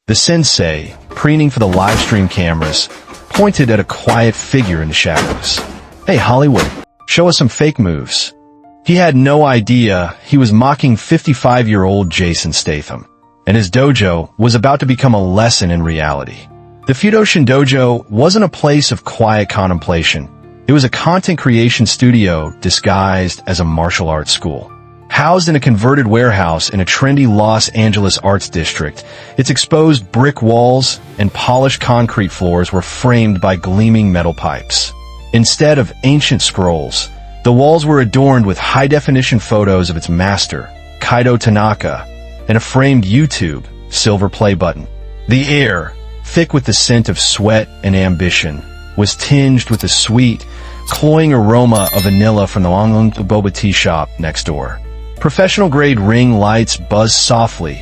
The sensei, preening for the live stream cameras, pointed at a quiet figure in the shadows. "Hey, Hollywood, show us some fake moves." He had no idea he was mocking 55-year-old Jason Statham, and his dojo was about to become a lesson in reality. The Fudoshi Dojo wasn't a place of quiet contemplation. It was a content creation studio disguised as a martial arts school. Housed in a converted warehouse in a trendy Los Angeles arts district, its exposed brick walls and polished concrete floors were framed by gleaming metal pipes. Instead of ancient scrolls, the walls were adorned with high-definition photos of its master, Kaido Tanaka, and a framed YouTube silver play button. The air, thick with the scent of sweat and ambition, was tinged with the sweet, cloying aroma of vanilla from the Longlong boba tea shop next door. Professional-grade ring lights buzzed softly,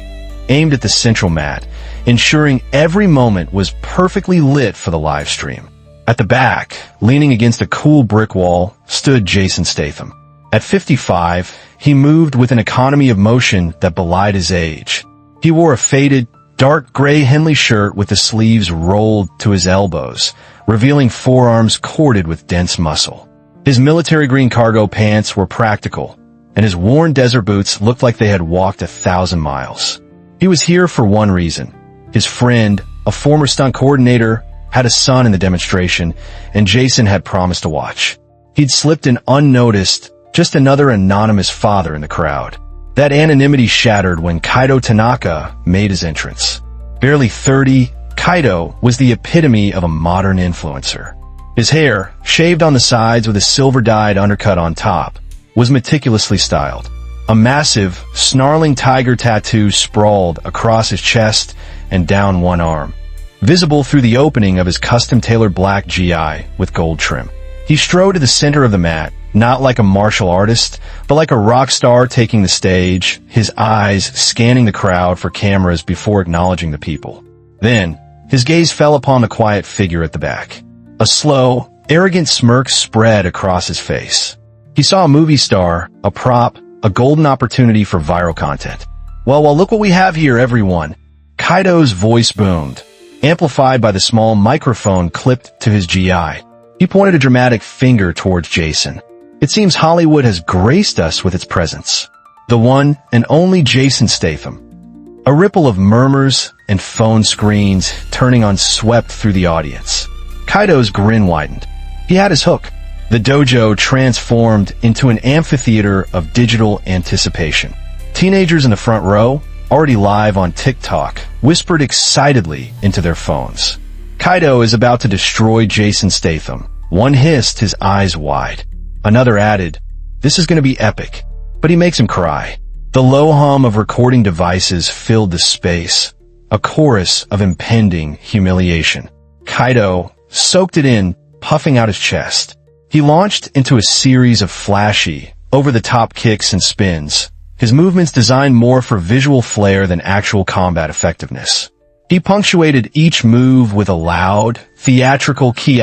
aimed at the central mat, ensuring every moment was perfectly lit for the live stream. At the back, leaning against a cool brick wall, stood Jason Statham. At 55, he moved with an economy of motion that belied his age. He wore a faded, dark gray Henley shirt with the sleeves rolled to his elbows, revealing forearms corded with dense muscle. His military green cargo pants were practical, and his worn desert boots looked like they had walked 1,000 miles. He was here for one reason. His friend, a former stunt coordinator, had a son in the demonstration, and Jason had promised to watch. He'd slipped in unnoticed, just another anonymous father in the crowd. That anonymity shattered when Kaido Tanaka made his entrance. Barely 30, Kaido was the epitome of a modern influencer. His hair, shaved on the sides with a silver-dyed undercut on top, was meticulously styled. A massive, snarling tiger tattoo sprawled across his chest and down one arm, visible through the opening of his custom-tailored black GI with gold trim. He strode to the center of the mat, not like a martial artist, but like a rock star taking the stage, his eyes scanning the crowd for cameras before acknowledging the people. Then, his gaze fell upon the quiet figure at the back. A slow, arrogant smirk spread across his face. He saw a movie star, a prop, a golden opportunity for viral content. Well, look what we have here, everyone. Kaido's voice boomed, amplified by the small microphone clipped to his GI. He pointed a dramatic finger towards Jason. "It seems Hollywood has graced us with its presence. The one and only Jason Statham." A ripple of murmurs and phone screens turning on swept through the audience. Kaido's grin widened. He had his hook. The dojo transformed into an amphitheater of digital anticipation. Teenagers in the front row, already live on TikTok, whispered excitedly into their phones. "Kaido is about to destroy Jason Statham." One hissed, his eyes wide. Another added, "This is going to be epic." But he makes him cry. The low hum of recording devices filled the space, a chorus of impending humiliation. Kaido soaked it in, puffing out his chest. He launched into a series of flashy, over-the-top kicks and spins, his movements designed more for visual flair than actual combat effectiveness. He punctuated each move with a loud, theatrical ki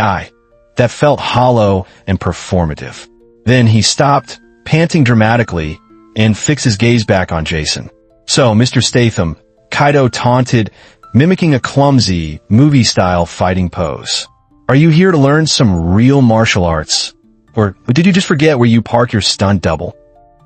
that felt hollow and performative. Then he stopped, panting dramatically, and fixed his gaze back on Jason. "So, Mr. Statham," Kaido taunted, mimicking a clumsy, movie-style fighting pose. "Are you here to learn some real martial arts? Or did you just forget where you park your stunt double?"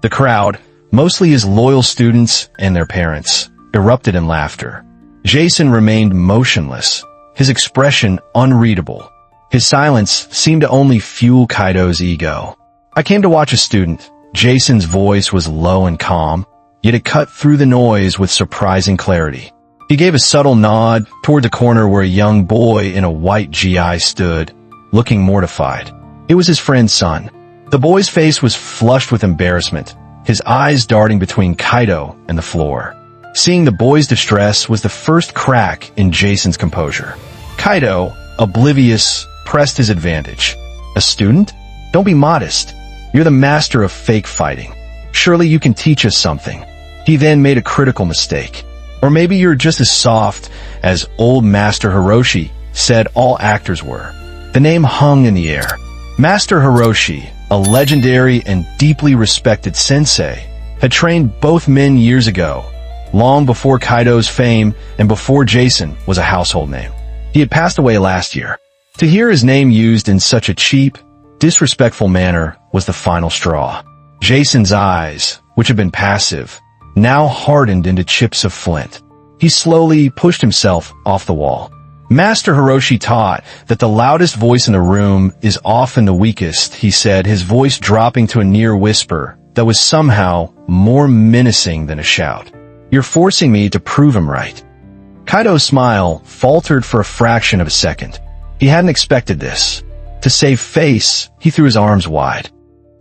The crowd, mostly his loyal students and their parents, erupted in laughter. Jason remained motionless, his expression unreadable. His silence seemed to only fuel Kaido's ego. "I came to watch a student." Jason's voice was low and calm, yet it cut through the noise with surprising clarity. He gave a subtle nod toward the corner where a young boy in a white GI stood, looking mortified. It was his friend's son. The boy's face was flushed with embarrassment, his eyes darting between Kaido and the floor. Seeing the boy's distress was the first crack in Jason's composure. Kaido, oblivious, pressed his advantage. "A student? Don't be modest. You're the master of fake fighting. Surely you can teach us something." He then made a critical mistake. "Or maybe you're just as soft as old Master Hiroshi said all actors were." The name hung in the air. Master Hiroshi, a legendary and deeply respected sensei, had trained both men years ago, long before Kaido's fame and before Jason was a household name. He had passed away last year. To hear his name used in such a cheap, disrespectful manner was the final straw. Jason's eyes, which had been passive, now hardened into chips of flint. He slowly pushed himself off the wall. Master Hiroshi taught that the loudest voice in the room is often the weakest, he said, his voice dropping to a near whisper that was somehow more menacing than a shout. You're forcing me to prove him right. Kaido's smile faltered for a fraction of a second. He hadn't expected this. To save face, he threw his arms wide.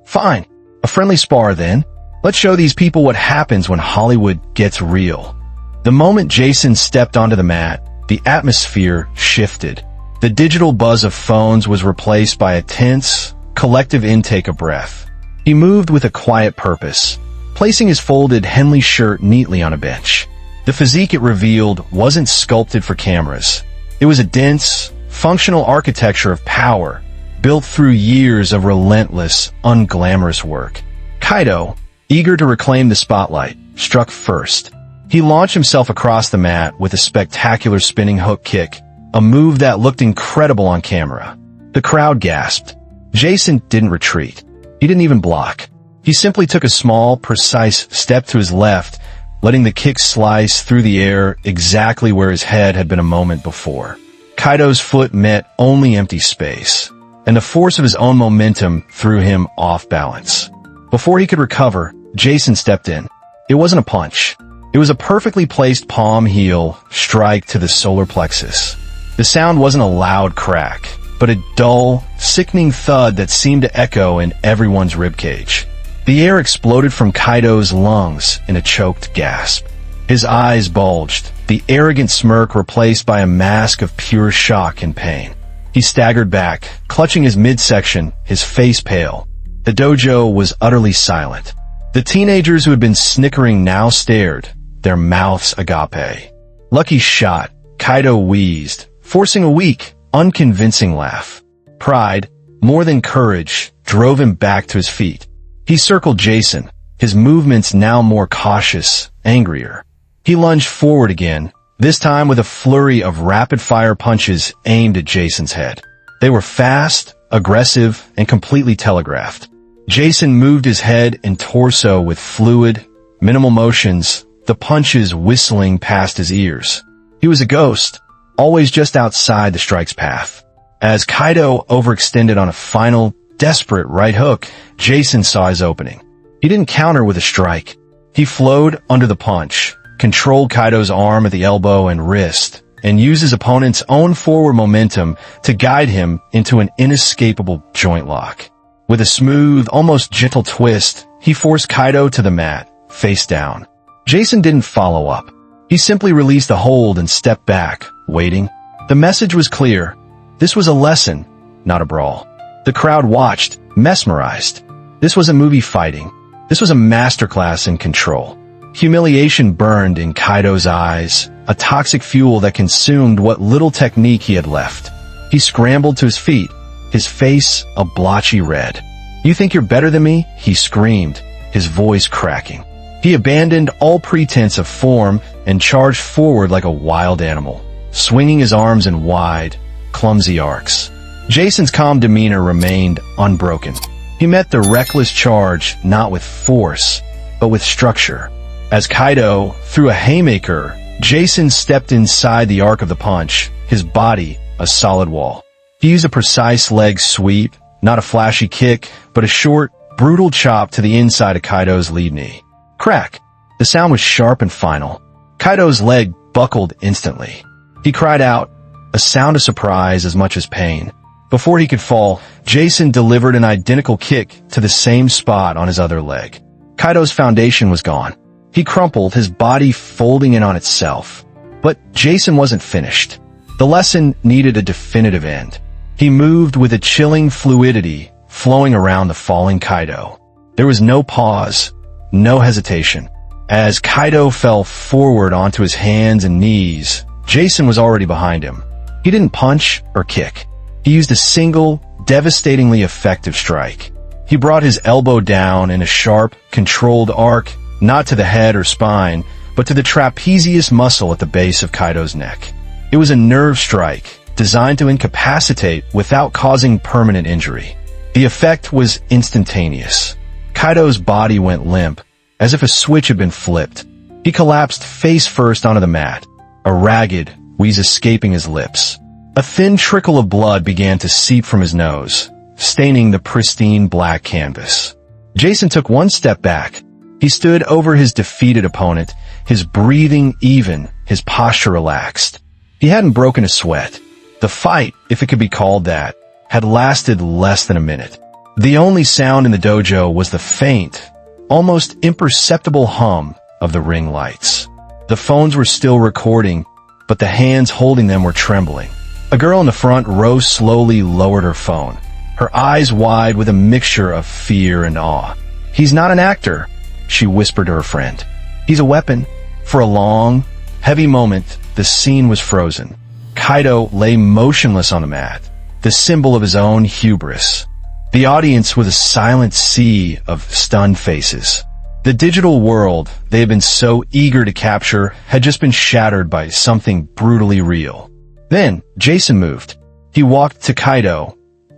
Fine. A friendly spar then. Let's show these people what happens when Hollywood gets real. The moment Jason stepped onto the mat, the atmosphere shifted. The digital buzz of phones was replaced by a tense, collective intake of breath. He moved with a quiet purpose, placing his folded Henley shirt neatly on a bench. The physique it revealed wasn't sculpted for cameras. It was a dense, functional architecture of power, built through years of relentless, unglamorous work. Kaido, eager to reclaim the spotlight, struck first. He launched himself across the mat with a spectacular spinning hook kick, a move that looked incredible on camera. The crowd gasped. Jason didn't retreat. He didn't even block. He simply took a small, precise step to his left, letting the kick slice through the air exactly where his head had been a moment before. Kaido's foot met only empty space, and the force of his own momentum threw him off balance. Before he could recover, Jason stepped in. It wasn't a punch. It was a perfectly placed palm heel strike to the solar plexus. The sound wasn't a loud crack, but a dull, sickening thud that seemed to echo in everyone's ribcage. The air exploded from Kaido's lungs in a choked gasp. His eyes bulged, the arrogant smirk replaced by a mask of pure shock and pain. He staggered back, clutching his midsection, his face pale. The dojo was utterly silent. The teenagers who had been snickering now stared, their mouths agape. Lucky shot, Kaido wheezed, forcing a weak, unconvincing laugh. Pride, more than courage, drove him back to his feet. He circled Jason, his movements now more cautious, angrier. He lunged forward again, this time with a flurry of rapid-fire punches aimed at Jason's head. They were fast, aggressive, and completely telegraphed. Jason moved his head and torso with fluid, minimal motions, the punches whistling past his ears. He was a ghost, always just outside the strike's path. As Kaido overextended on a final, desperate right hook, Jason saw his opening. He didn't counter with a strike. He flowed under the punch, controlled Kaido's arm at the elbow and wrist, and used his opponent's own forward momentum to guide him into an inescapable joint lock. With a smooth, almost gentle twist, he forced Kaido to the mat, face down. Jason didn't follow up. He simply released the hold and stepped back, waiting. The message was clear. This was a lesson, not a brawl. The crowd watched, mesmerized. This wasn't movie fighting. This was a masterclass in control. Humiliation burned in Kaido's eyes, a toxic fuel that consumed what little technique he had left. He scrambled to his feet, his face a blotchy red. You think you're better than me? He screamed, his voice cracking. He abandoned all pretense of form and charged forward like a wild animal, swinging his arms in wide, clumsy arcs. Jason's calm demeanor remained unbroken. He met the reckless charge not with force, but with structure. As Kaido threw a haymaker, Jason stepped inside the arc of the punch, his body a solid wall. He used a precise leg sweep, not a flashy kick, but a short, brutal chop to the inside of Kaido's lead knee. Crack! The sound was sharp and final. Kaido's leg buckled instantly. He cried out, a sound of surprise as much as pain. Before he could fall, Jason delivered an identical kick to the same spot on his other leg. Kaido's foundation was gone. He crumpled, his body folding in on itself. But Jason wasn't finished. The lesson needed a definitive end. He moved with a chilling fluidity, flowing around the falling Kaido. There was no pause, no hesitation. As Kaido fell forward onto his hands and knees, Jason was already behind him. He didn't punch or kick. He used a single, devastatingly effective strike. He brought his elbow down in a sharp, controlled arc, not to the head or spine, but to the trapezius muscle at the base of Kaido's neck. It was a nerve strike, designed to incapacitate without causing permanent injury. The effect was instantaneous. Kaido's body went limp, as if a switch had been flipped. He collapsed face first onto the mat, a ragged wheeze escaping his lips. A thin trickle of blood began to seep from his nose, staining the pristine black canvas. Jason took one step back. He stood over his defeated opponent, his breathing even, his posture relaxed. He hadn't broken a sweat. The fight, if it could be called that, had lasted less than a minute. The only sound in the dojo was the faint, almost imperceptible hum of the ring lights. The phones were still recording, but the hands holding them were trembling. A girl in the front row slowly lowered her phone, her eyes wide with a mixture of fear and awe. "He's not an actor," she whispered to her friend. "He's a weapon." For a long, heavy moment, the scene was frozen. Kaido lay motionless on the mat, the symbol of his own hubris. The audience was a silent sea of stunned faces. The digital world they had been so eager to capture had just been shattered by something brutally real. Then Jason moved. He walked to Kaido,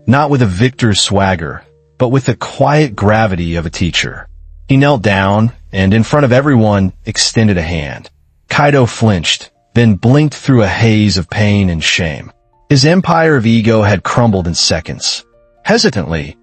not with a victor's swagger, but with the quiet gravity of a teacher. He knelt down and, in front of everyone, extended a hand. Kaido flinched, then blinked through a haze of pain and shame. His empire of ego had crumbled in seconds. Hesitantly,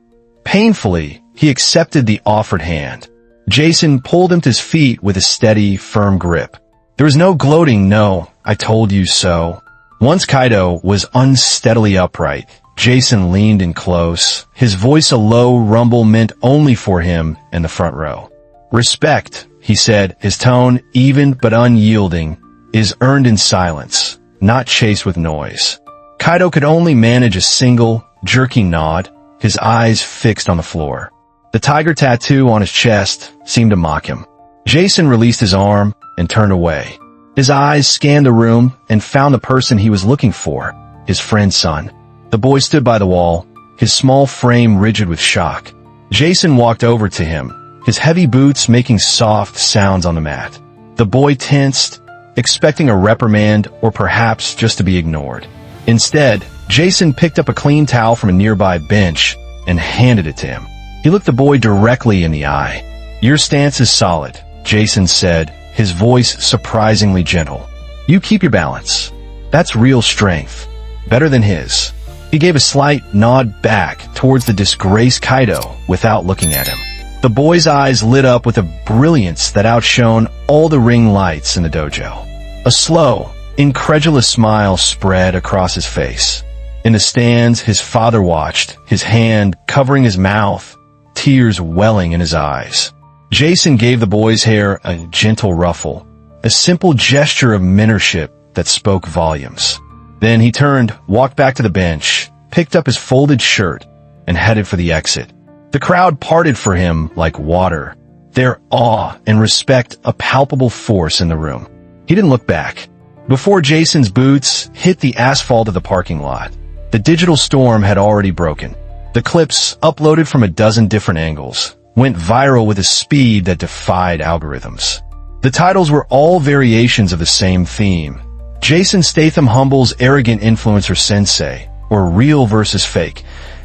painfully, he accepted the offered hand. Jason pulled him to his feet with a steady, firm grip. There was no gloating, no, "I told you so." Once Kaido was unsteadily upright, Jason leaned in close, his voice a low rumble meant only for him in the front row. "Respect," he said, his tone even but unyielding, "is earned in silence, not chased with noise." Kaido could only manage a single, jerky nod, his eyes fixed on the floor. The tiger tattoo on his chest seemed to mock him. Jason released his arm and turned away. His eyes scanned the room and found the person he was looking for, his friend's son. The boy stood by the wall, his small frame rigid with shock. Jason walked over to him, his heavy boots making soft sounds on the mat. The boy tensed, expecting a reprimand or perhaps just to be ignored. Instead, Jason picked up a clean towel from a nearby bench and handed it to him. He looked the boy directly in the eye. "Your stance is solid," Jason said, his voice surprisingly gentle. "You keep your balance. That's real strength. Better than his." He gave a slight nod back towards the disgraced Kaido without looking at him. The boy's eyes lit up with a brilliance that outshone all the ring lights in the dojo. A slow, incredulous smile spread across his face. In the stands, his father watched, his hand covering his mouth, tears welling in his eyes. Jason gave the boy's hair a gentle ruffle, a simple gesture of mentorship that spoke volumes. Then he turned, walked back to the bench, picked up his folded shirt, and headed for the exit. The crowd parted for him like water, their awe and respect a palpable force in the room. He didn't look back. Before Jason's boots hit the asphalt of the parking lot, the digital storm had already broken. The clips, uploaded from a dozen different angles, went viral with a speed that defied algorithms. The titles were all variations of the same theme. Jason Statham humbles arrogant influencer sensei, or real versus fake.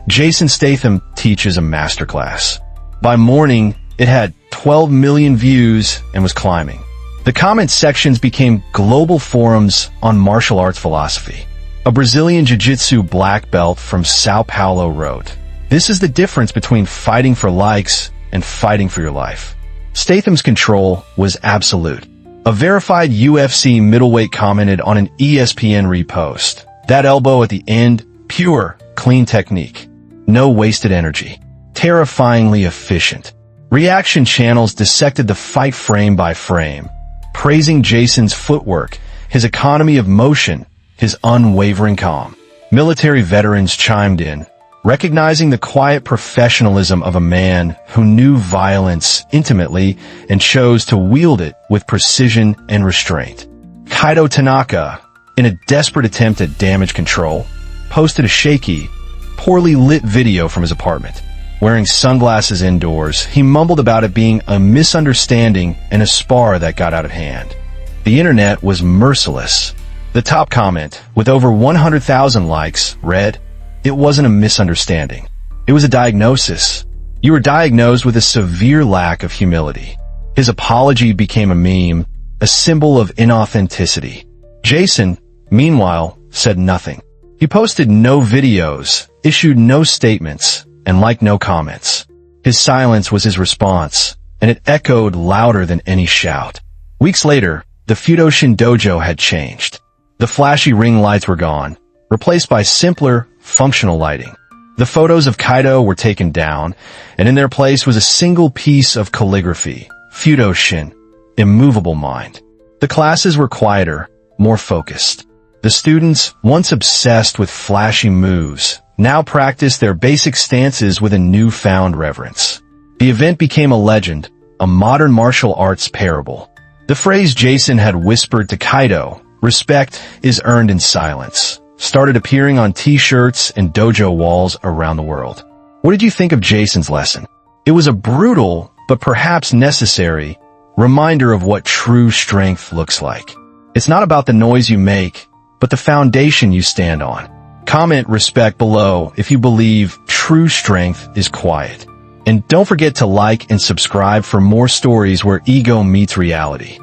Jason Statham teaches a masterclass. By morning, it had 12 million views and was climbing. The comment sections became global forums on martial arts philosophy. A Brazilian jiu-jitsu black belt from Sao Paulo wrote, "This is the difference between fighting for likes and fighting for your life." Statham's control was absolute. A verified UFC middleweight commented on an ESPN repost, "That elbow at the end, pure, clean technique. No wasted energy. Terrifyingly efficient." Reaction channels dissected the fight frame by frame, praising Jason's footwork, his economy of motion, his unwavering calm. Military veterans chimed in, recognizing the quiet professionalism of a man who knew violence intimately and chose to wield it with precision and restraint. Kaido Tanaka, in a desperate attempt at damage control, posted a shaky, poorly lit video from his apartment. Wearing sunglasses indoors, he mumbled about it being a misunderstanding and a spar that got out of hand. The internet was merciless. The top comment, with over 100,000 likes, read, "It wasn't a misunderstanding. It was a diagnosis. You were diagnosed with a severe lack of humility." His apology became a meme, a symbol of inauthenticity. Jason, meanwhile, said nothing. He posted no videos, issued no statements, and liked no comments. His silence was his response, and it echoed louder than any shout. Weeks later, the Fudoshin Dojo had changed. The flashy ring lights were gone, replaced by simpler, functional lighting. The photos of Kaido were taken down, and in their place was a single piece of calligraphy, Fudoshin, immovable mind. The classes were quieter, more focused. The students, once obsessed with flashy moves, now practiced their basic stances with a newfound reverence. The event became a legend, a modern martial arts parable. The phrase Jason had whispered to Kaido, "Respect is earned in silence," started appearing on t-shirts and dojo walls around the world. What did you think of Jason's lesson? It was a brutal, but perhaps necessary, reminder of what true strength looks like. It's not about the noise you make, but the foundation you stand on. Comment respect below if you believe true strength is quiet. And don't forget to like and subscribe for more stories where ego meets reality.